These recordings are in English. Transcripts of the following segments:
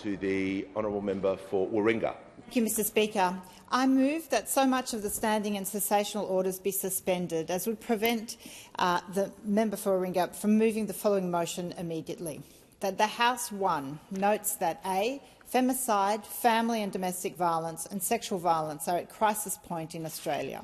to the honourable member for Warringah. Thank you, Mr Speaker. I move that so much of the standing and cessational orders be suspended as would prevent the member for Warringah from moving the following motion immediately. That the House 1 notes that A. Femicide, family and domestic violence and sexual violence are at crisis point in Australia.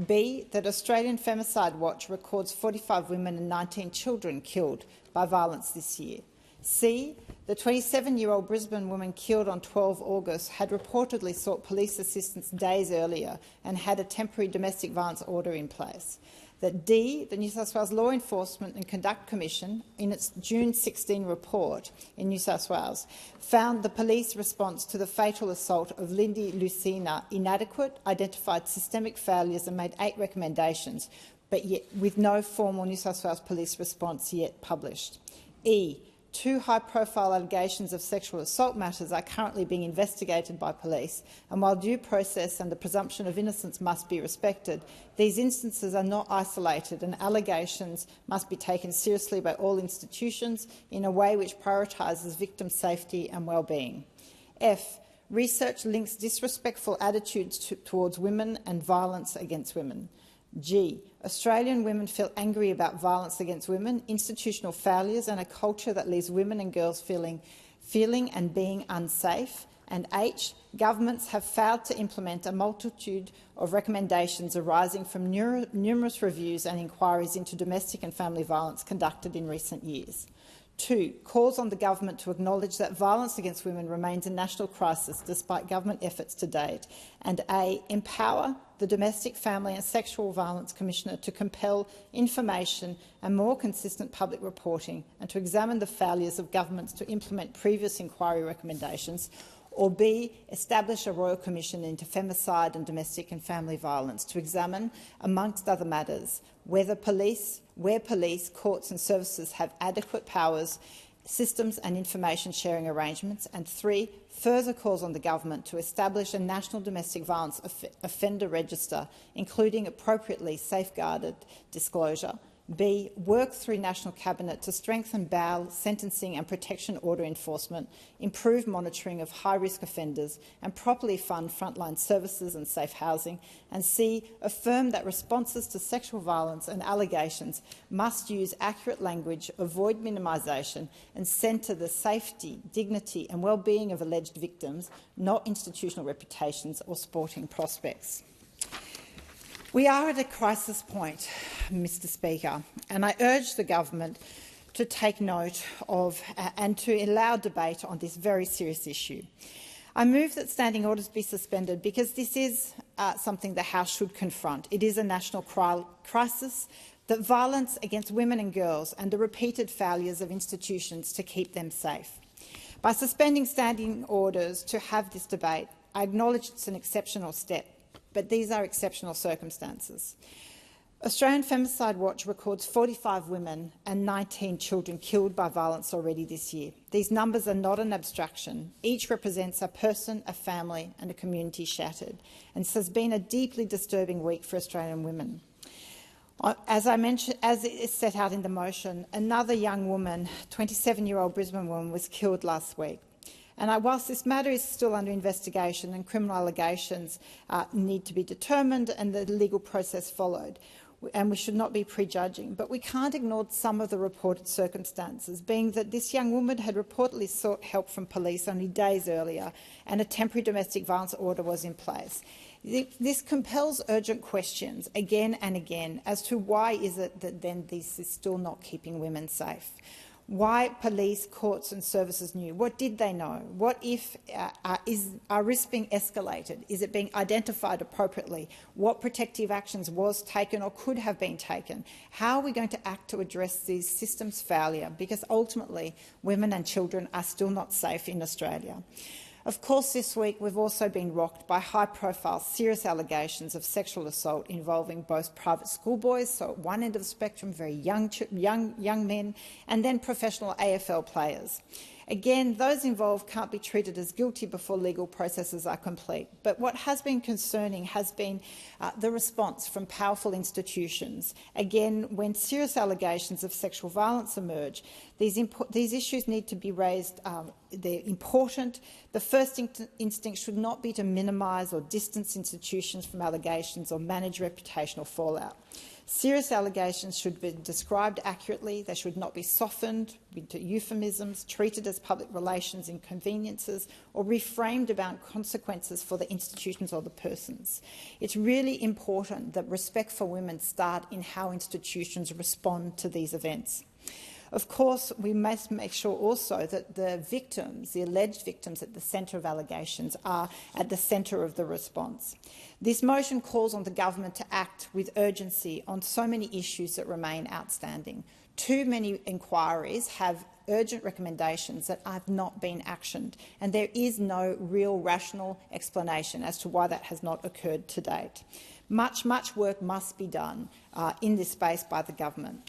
B. That Australian Femicide Watch records 45 women and 19 children killed by violence this year. C. The 27-year-old Brisbane woman killed on 12 August had reportedly sought police assistance days earlier and had a temporary domestic violence order in place. That D. The New South Wales Law Enforcement and Conduct Commission, in its June 16 report in New South Wales, found the police response to the fatal assault of Lindy Lucena inadequate, identified systemic failures and made 8 recommendations, but yet with no formal New South Wales police response yet published. E. 2 high-profile allegations of sexual assault matters are currently being investigated by police, and while due process and the presumption of innocence must be respected, these instances are not isolated and allegations must be taken seriously by all institutions in a way which prioritises victim safety and well-being. F. Research links disrespectful attitudes towards women and violence against women. G. Australian women feel angry about violence against women, institutional failures and a culture that leaves women and girls feeling and being unsafe. And H. Governments have failed to implement a multitude of recommendations arising from numerous reviews and inquiries into domestic and family violence conducted in recent years. 2. Calls on the government to acknowledge that violence against women remains a national crisis despite government efforts to date. And A. Empower the Domestic, Family and Sexual Violence Commissioner to compel information and more consistent public reporting and to examine the failures of governments to implement previous inquiry recommendations. Or B. Establish a Royal Commission into femicide and domestic and family violence to examine, amongst other matters, where police, courts and services have adequate powers, systems and information sharing arrangements. And 3. Further calls on the government to establish a national domestic violence offender register, including appropriately safeguarded disclosure. B. Work through National Cabinet to strengthen bail, sentencing and protection order enforcement, improve monitoring of high-risk offenders and properly fund frontline services and safe housing. And C. Affirm that responses to sexual violence and allegations must use accurate language, avoid minimisation and centre the safety, dignity and well-being of alleged victims, not institutional reputations or sporting prospects. We are at a crisis point, Mr Speaker, and I urge the government to take note of and to allow debate on this very serious issue. I move that standing orders be suspended because this is something the House should confront. It is a national crisis, that violence against women and girls and the repeated failures of institutions to keep them safe. By suspending standing orders to have this debate, I acknowledge it's an exceptional step, but these are exceptional circumstances. Australian Femicide Watch records 45 women and 19 children killed by violence already this year. These numbers are not an abstraction. Each represents a person, a family and a community shattered. And this has been a deeply disturbing week for Australian women. As I mentioned, as is set out in the motion, another young woman, 27-year-old Brisbane woman, was killed last week. And whilst this matter is still under investigation and criminal allegations need to be determined and the legal process followed, and we should not be prejudging, but we can't ignore some of the reported circumstances, being that this young woman had reportedly sought help from police only days earlier and a temporary domestic violence order was in place. This compels urgent questions again and again as to why is it that then this is still not keeping women safe. Why police, courts and services knew? What did they know? What if are risks being escalated? Is it being identified appropriately? What protective actions was taken or could have been taken? How are we going to act to address these systems' failure? Because ultimately women and children are still not safe in Australia. Of course, this week we've also been rocked by high-profile, serious allegations of sexual assault involving both private schoolboys, so at one end of the spectrum, very young men, and then professional AFL players. Again, those involved can't be treated as guilty before legal processes are complete. But what has been concerning has been the response from powerful institutions. Again, when serious allegations of sexual violence emerge, these issues need to be raised. They're important. The first instinct should not be to minimise or distance institutions from allegations or manage reputational fallout. Serious allegations should be described accurately. They should not be softened into euphemisms, treated as public relations inconveniences, or reframed about consequences for the institutions or the persons. It's really important that respect for women start in how institutions respond to these events. Of course, we must make sure also that the victims, the alleged victims at the centre of allegations, are at the centre of the response. This motion calls on the government to act with urgency on so many issues that remain outstanding. Too many inquiries have urgent recommendations that have not been actioned, and there is no real rational explanation as to why that has not occurred to date. Much work must be done in this space by the government.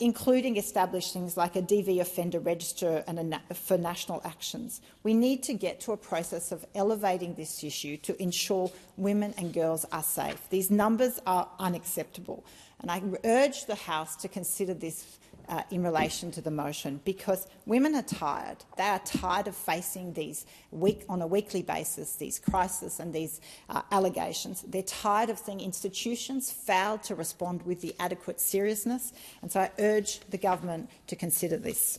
Including establishing things like a DV offender register and for national actions. We need to get to a process of elevating this issue to ensure women and girls are safe. These numbers are unacceptable, and I urge the House to consider this in relation to the motion, because women are tired. They are tired of facing these on a weekly basis, these crises and these allegations. They're tired of seeing institutions fail to respond with the adequate seriousness, and so I urge the government to consider this.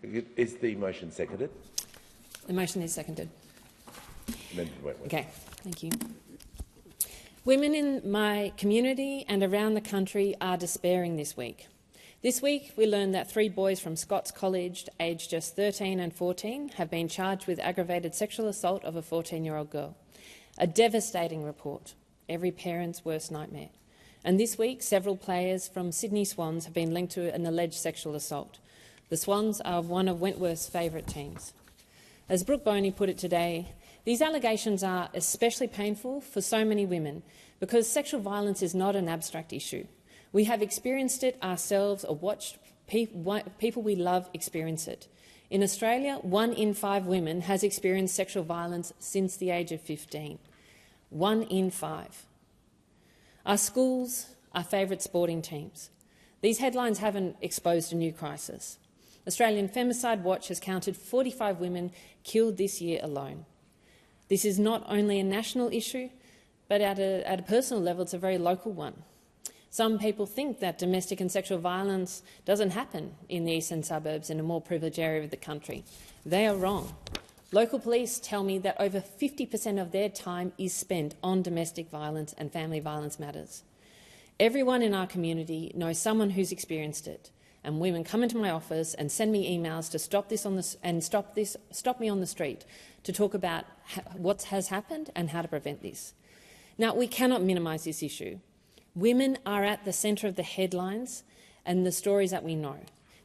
Is the motion seconded? The motion is seconded. Okay, thank you. Women in my community and around the country are despairing this week. This week, we learned that 3 boys from Scots College, aged just 13 and 14, have been charged with aggravated sexual assault of a 14-year-old girl. A devastating report, every parent's worst nightmare. And this week, several players from Sydney Swans have been linked to an alleged sexual assault. The Swans are one of Wentworth's favourite teams. As Brooke Boney put it today, these allegations are especially painful for so many women because sexual violence is not an abstract issue. We have experienced it ourselves or watched people we love experience it. In Australia, 1 in 5 women has experienced sexual violence since the age of 15. 1 in 5. Our schools, our favourite sporting teams. These headlines haven't exposed a new crisis. Australian Femicide Watch has counted 45 women killed this year alone. This is not only a national issue, but at a personal level, it's a very local one. Some people think that domestic and sexual violence doesn't happen in the eastern suburbs in a more privileged area of the country. They are wrong. Local police tell me that over 50% of their time is spent on domestic violence and family violence matters. Everyone in our community knows someone who's experienced it, and women come into my office and send me emails to stop me on the street to talk about what has happened and how to prevent this. Now, we cannot minimise this issue. Women are at the centre of the headlines and the stories that we know.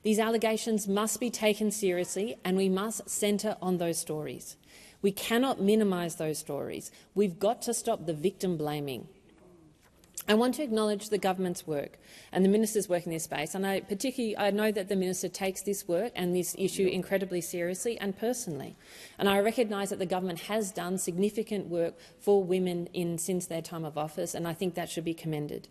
These allegations must be taken seriously, and we must centre on those stories. We cannot minimise those stories. We've got to stop the victim blaming. I want to acknowledge the government's work and the minister's work in this space, and I know that the minister takes this work and this issue incredibly seriously and personally. And I recognise that the government has done significant work for women since their time of office, and I think that should be commended.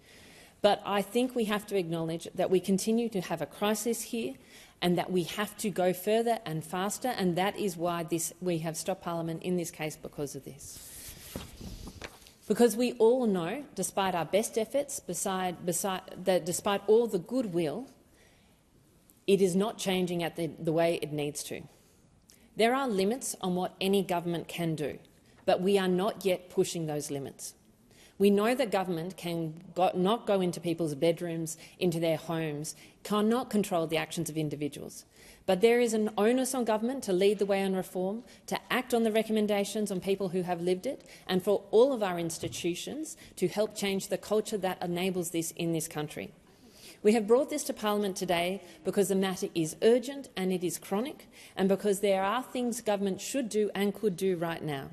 But I think we have to acknowledge that we continue to have a crisis here and that we have to go further and faster, and that is why we have stopped Parliament in this case because of this. Because we all know, despite our best efforts, despite all the goodwill, it is not changing at the way it needs to. There are limits on what any government can do, but we are not yet pushing those limits. We know that government not go into people's bedrooms, into their homes, cannot control the actions of individuals. But there is an onus on government to lead the way on reform, to act on the recommendations on people who have lived it, and for all of our institutions to help change the culture that enables this in this country. We have brought this to Parliament today because the matter is urgent and it is chronic, and because there are things government should do and could do right now.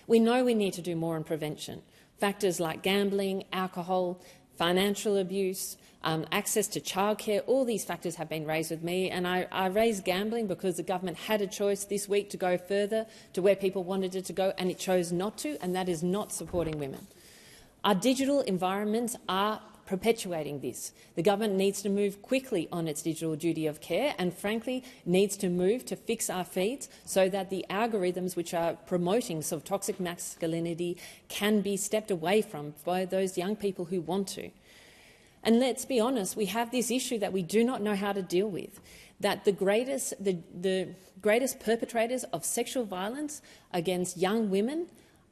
We know we need to do more on prevention. Factors like gambling, alcohol, financial abuse, access to childcare. All these factors have been raised with me, and I raised gambling because the government had a choice this week to go further to where people wanted it to go, and it chose not to, and that is not supporting women. Our digital environments are perpetuating this. The government needs to move quickly on its digital duty of care and, frankly, needs to move to fix our feeds so that the algorithms which are promoting sort of toxic masculinity can be stepped away from by those young people who want to. And let's be honest, we have this issue that we do not know how to deal with, that the greatest perpetrators of sexual violence against young women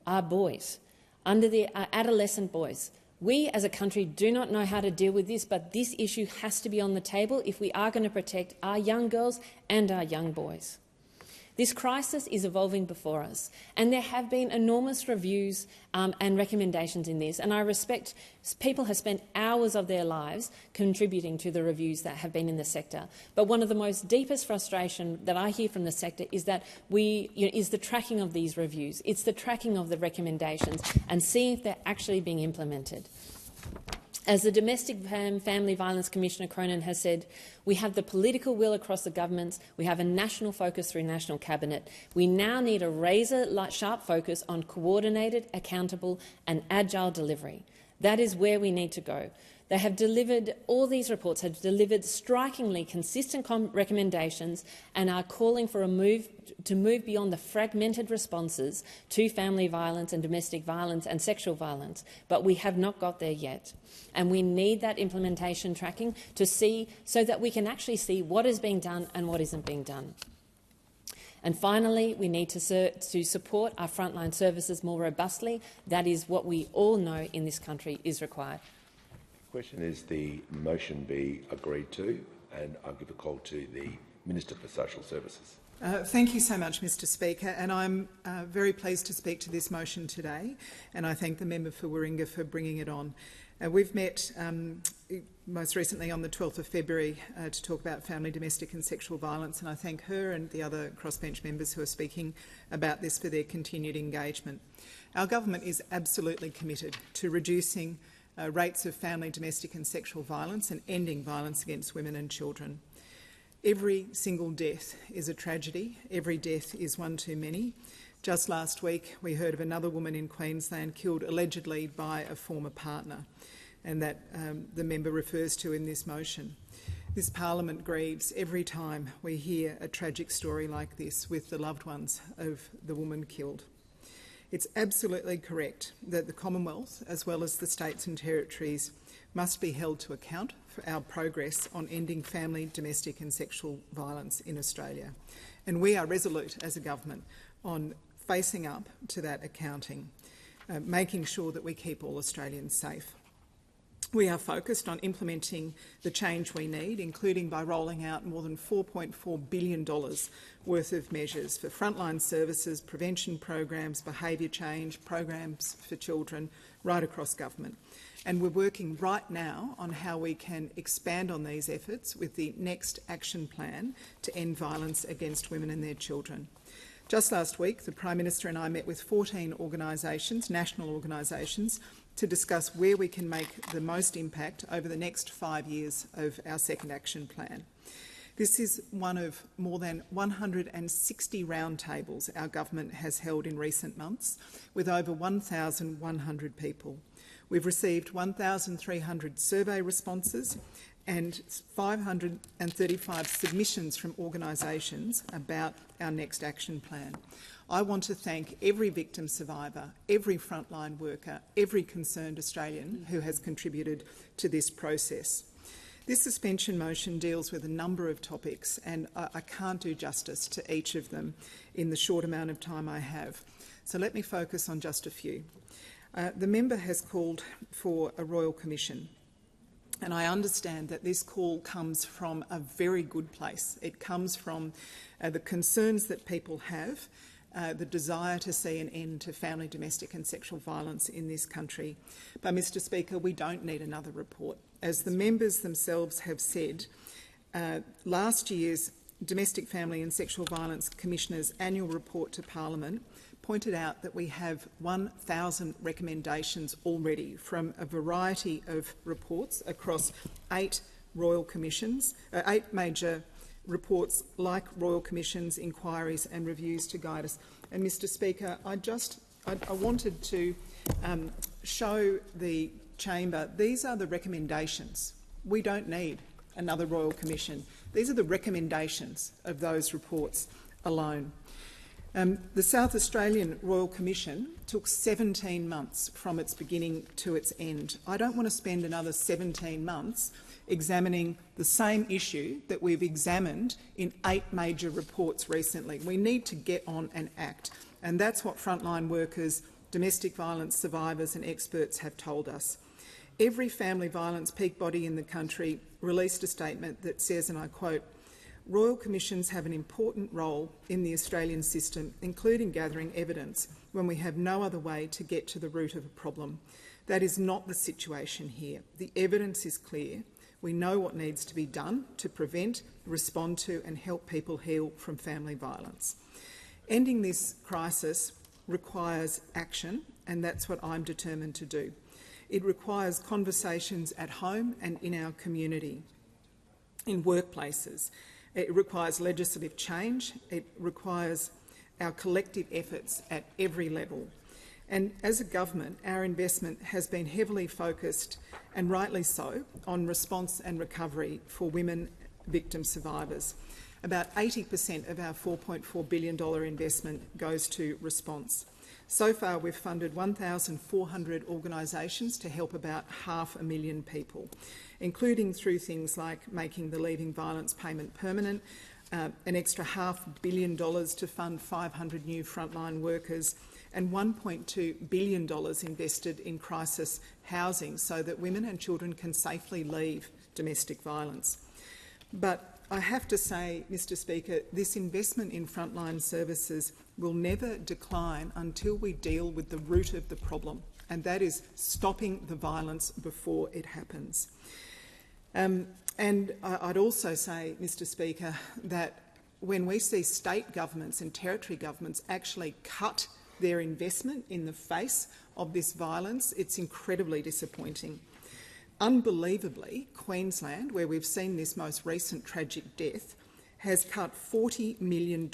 are boys, adolescent boys. We as a country do not know how to deal with this, but this issue has to be on the table if we are going to protect our young girls and our young boys. This crisis is evolving before us, and there have been enormous reviews and recommendations in this, and I respect people have spent hours of their lives contributing to the reviews that have been in the sector. But one of the most deepest frustration that I hear from the sector is that is the tracking of these reviews. It's the tracking of the recommendations and seeing if they're actually being implemented. As the Domestic and Family Violence Commissioner Cronin has said, we have the political will across the governments, we have a national focus through National Cabinet. We now need a razor-sharp focus on coordinated, accountable and agile delivery. That is where we need to go. They have delivered, all these reports have delivered strikingly consistent recommendations and are calling for a move beyond the fragmented responses to family violence and domestic violence and sexual violence. But we have not got there yet. And we need that implementation tracking to see, so that we can actually see what is being done and what isn't being done. And finally, we need to support our frontline services more robustly. That is what we all know in this country is required. The question is the motion be agreed to, and I'll give a call to the Minister for Social Services. Thank you so much, Mr Speaker, and I'm very pleased to speak to this motion today, and I thank the member for Warringah for bringing it on. We've met most recently on the 12th of February to talk about family, domestic and sexual violence, and I thank her and the other crossbench members who are speaking about this for their continued engagement. Our government is absolutely committed to reducing rates of family, domestic and sexual violence and ending violence against women and children. Every single death is a tragedy. Every death is one too many. Just last week we heard of another woman in Queensland killed allegedly by a former partner, and that the member refers to in this motion. This parliament grieves every time we hear a tragic story like this with the loved ones of the woman killed. It's absolutely correct that the Commonwealth, as well as the states and territories, must be held to account for our progress on ending family, domestic and sexual violence in Australia. And we are resolute as a government on facing up to that accounting, making sure that we keep all Australians safe. We are focused on implementing the change we need, including by rolling out more than $4.4 billion worth of measures for frontline services, prevention programs, behaviour change, programs for children, right across government. And we're working right now on how we can expand on these efforts with the next action plan to end violence against women and their children. Just last week, the Prime Minister and I met with 14 organisations, national organisations, to discuss where we can make the most impact over the next 5 years of our second action plan. This is one of more than 160 roundtables our government has held in recent months with over 1,100 people. We've received 1,300 survey responses and 535 submissions from organisations about our next action plan. I want to thank every victim survivor, every frontline worker, every concerned Australian who has contributed to this process. This suspension motion deals with a number of topics, and I can't do justice to each of them in the short amount of time I have. So let me focus on just a few. The member has called for a Royal Commission, and I understand that this call comes from a very good place. It comes from the concerns that people have, the desire to see an end to family, domestic and sexual violence in this country. But, Mr Speaker, we don't need another report. As the members themselves have said, last year's Domestic, Family and Sexual Violence Commissioner's annual report to Parliament pointed out that we have 1,000 recommendations already from a variety of reports across 8 royal commissions, 8 major reports like royal commissions, inquiries and reviews to guide us. And Mr Speaker, I wanted to show the chamber these are the recommendations. We don't need another royal commission. These are the recommendations of those reports alone. The South Australian Royal Commission took 17 months from its beginning to its end. I don't want to spend another 17 months examining the same issue that we've examined in 8 major reports recently. We need to get on and act, and that's what frontline workers, domestic violence survivors and experts have told us. Every family violence peak body in the country released a statement that says, and I quote, "Royal Commissions have an important role in the Australian system, including gathering evidence when we have no other way to get to the root of a problem. That is not the situation here. The evidence is clear. We know what needs to be done to prevent, respond to and help people heal from family violence. Ending this crisis requires action, and that's what I'm determined to do. It requires conversations at home and in our community, in workplaces. It requires legislative change. It requires our collective efforts at every level. And as a government, our investment has been heavily focused, and rightly so, on response and recovery for women victim survivors. About 80% of our $4.4 billion investment goes to response. So far, we've funded 1,400 organisations to help about 500,000 people, including through things like making the leaving violence payment permanent, an extra $500 million to fund 500 new frontline workers, and $1.2 billion invested in crisis housing so that women and children can safely leave domestic violence. But I have to say, Mr Speaker, this investment in frontline services will never decline until we deal with the root of the problem, and that is stopping the violence before it happens. And I'd also say, Mr Speaker, that when we see state governments and territory governments actually cut their investment in the face of this violence, it's incredibly disappointing. Unbelievably, Queensland, where we've seen this most recent tragic death, has cut $40 million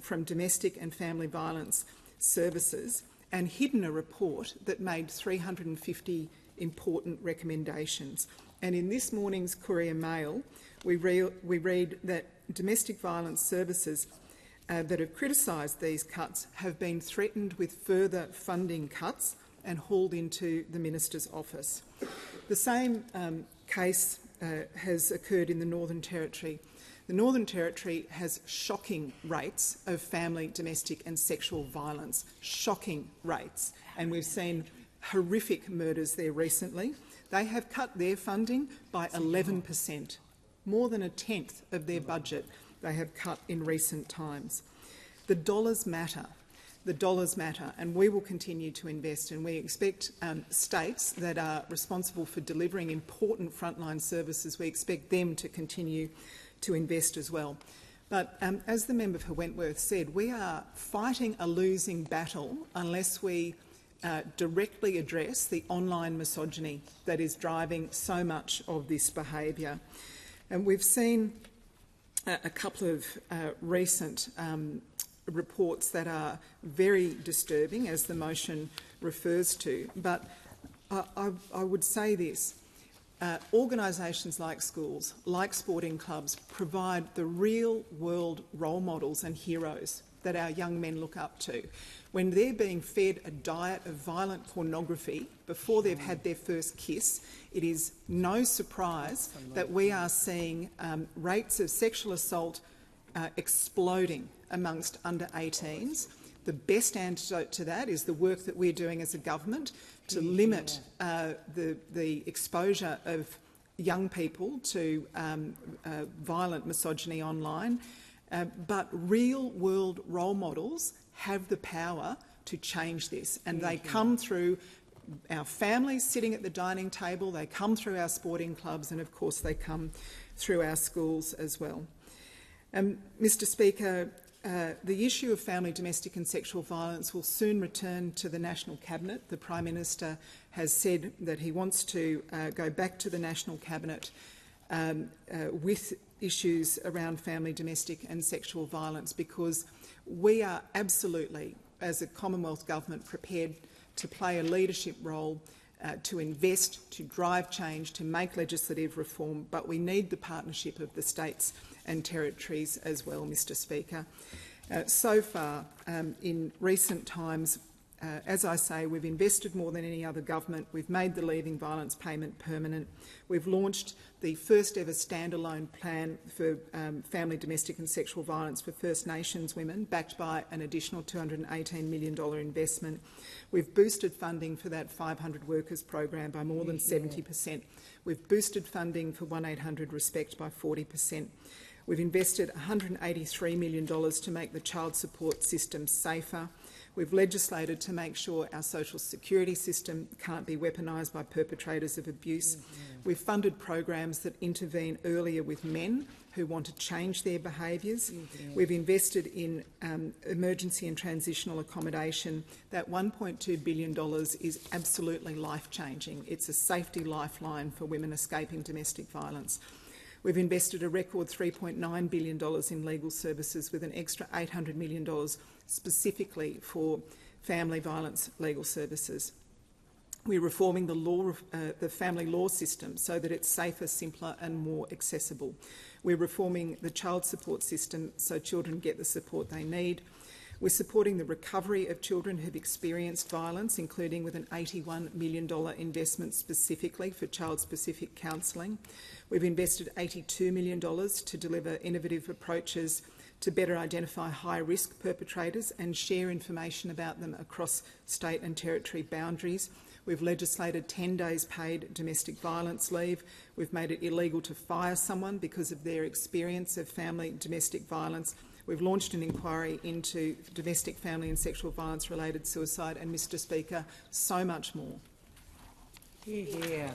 from domestic and family violence services and hidden a report that made 350 important recommendations. And in this morning's Courier Mail, we read that domestic violence services that have criticised these cuts have been threatened with further funding cuts and hauled into the Minister's office. The same case has occurred in the Northern Territory. The Northern Territory has shocking rates of family, domestic and sexual violence, shocking rates, and we've seen horrific murders there recently. They have cut their funding by 11%, more than a tenth of their budget they have cut in recent times. The dollars matter. The dollars matter, and we will continue to invest, and we expect states that are responsible for delivering important frontline services, we expect them to continue to invest as well. But as the member for Wentworth said, we are fighting a losing battle unless we directly address the online misogyny that is driving so much of this behaviour. And we've seen a couple of recent reports that are very disturbing, as the motion refers to, but I would say this. Organisations like schools, like sporting clubs, provide the real-world role models and heroes that our young men look up to. When they're being fed a diet of violent pornography before they've had their first kiss, it is no surprise that we are seeing rates of sexual assault exploding amongst under 18s. The best antidote to that is the work that we're doing as a government to limit the exposure of young people to violent misogyny online. But real-world role models have the power to change this, and they come through our families sitting at the dining table, they come through our sporting clubs, and of course they come through our schools as well. Mr Speaker, the issue of family, domestic and sexual violence will soon return to the National Cabinet. The Prime Minister has said that he wants to go back to the National Cabinet with issues around family, domestic and sexual violence, because we are absolutely, as a Commonwealth Government, prepared to play a leadership role, to invest, to drive change, to make legislative reform, but we need the partnership of the states and territories as well, Mr Speaker. So far, in recent times, as I say, we've invested more than any other government. We've made the leaving violence payment permanent. We've launched the first ever standalone plan for family, domestic and sexual violence for First Nations women, backed by an additional $218 million investment. We've boosted funding for that 500 workers program by more than 70%. We've boosted funding for 1800-RESPECT by 40%. We've invested $183 million to make the child support system safer. We've legislated to make sure our social security system can't be weaponised by perpetrators of abuse. We've funded programs that intervene earlier with men who want to change their behaviours. We've invested in emergency and transitional accommodation. That $1.2 billion is absolutely life-changing. It's a safety lifeline for women escaping domestic violence. We've invested a record $3.9 billion in legal services, with an extra $800 million specifically for family violence legal services. We're reforming the family law system so that it's safer, simpler and more accessible. We're reforming the child support system so children get the support they need. We're supporting the recovery of children who've experienced violence, including with an $81 million investment specifically for child-specific counselling. We've invested $82 million to deliver innovative approaches to better identify high-risk perpetrators and share information about them across state and territory boundaries. We've legislated 10 days paid domestic violence leave. We've made it illegal to fire someone because of their experience of family domestic violence. We've launched an inquiry into domestic, family and sexual violence-related suicide, and, Mr Speaker, so much more. The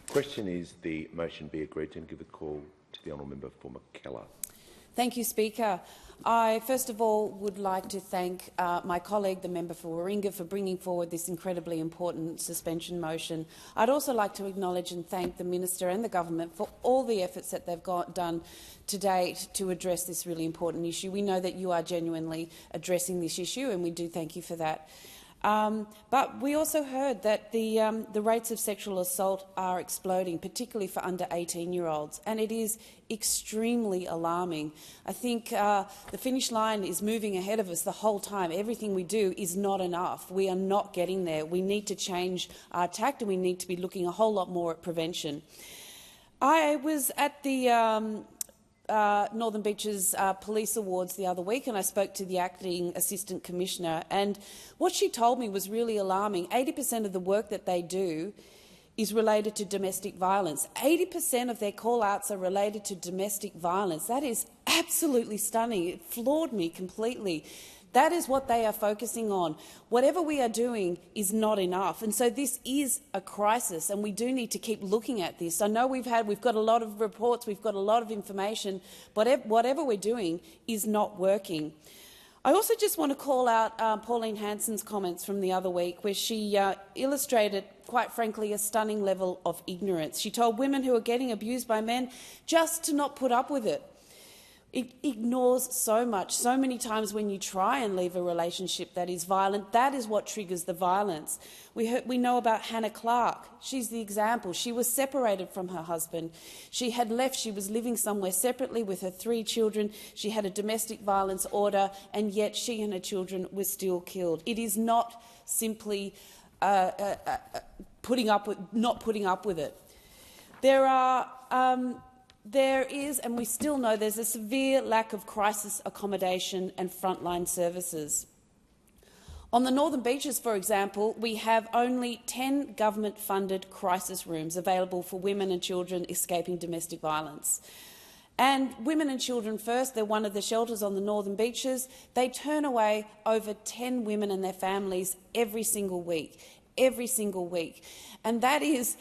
question is the motion be agreed to, and give a call to the honourable member for McKellar. Thank you, Speaker. I first of all would like to thank my colleague, the member for Warringah, for bringing forward this incredibly important suspension motion. I'd also like to acknowledge and thank the Minister and the Government for all the efforts that they've done to date to address this really important issue. We know that you are genuinely addressing this issue, and we do thank you for that. But we also heard that the rates of sexual assault are exploding, particularly for under 18-year-olds, and it is extremely alarming. I think the finish line is moving ahead of us the whole time. Everything we do is not enough. We are not getting there. We need to change our tact, and we need to be looking a whole lot more at prevention. I was at the Northern Beaches Police Awards the other week, and I spoke to the Acting Assistant Commissioner, and what she told me was really alarming. 80% of the work that they do is related to domestic violence. 80% of their call-outs are related to domestic violence. That is absolutely stunning. It floored me completely. That is what they are focusing on. Whatever we are doing is not enough, and so this is a crisis, and we do need to keep looking at this. I know we've got a lot of reports, we've got a lot of information, but whatever we're doing is not working. I also just want to call out Pauline Hanson's comments from the other week, where she illustrated, quite frankly, a stunning level of ignorance. She told women who are getting abused by men just to not put up with it. It ignores so much. So many times when you try and leave a relationship that is violent, that is what triggers the violence. We know about Hannah Clark. She's the example. She was separated from her husband. She had left. She was living somewhere separately with her 3 children. She had a domestic violence order, and yet she and her children were still killed. It is not simply not putting up with it. There is, and we still know, there's a severe lack of crisis accommodation and frontline services. On the Northern Beaches, for example, we have only 10 government-funded crisis rooms available for women and children escaping domestic violence. And Women and Children First, they're one of the shelters on the Northern Beaches. They turn away over 10 women and their families every single week. And that is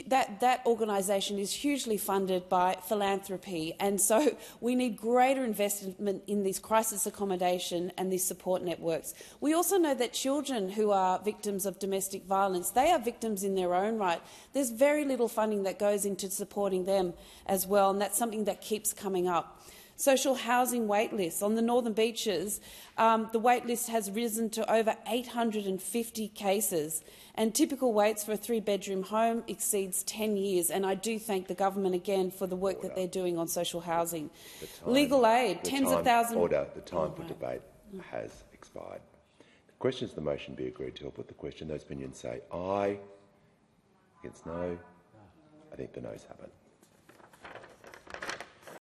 that organisation is hugely funded by philanthropy, and so we need greater investment in these crisis accommodation and these support networks. We also know that children who are victims of domestic violence, they are victims in their own right. There's very little funding that goes into supporting them as well, and that's something that keeps coming up. Social housing wait lists. On the Northern Beaches, the wait list has risen to over 850 cases, and typical waits for a 3-bedroom home exceeds 10 years. And I do thank the government again for the work that they're doing on social housing. Legal aid, tens of thousands... Order. The time for debate has expired. The question is the motion be agreed to. I'll put the question. Those opinions say aye. Against no. I think the noes have it.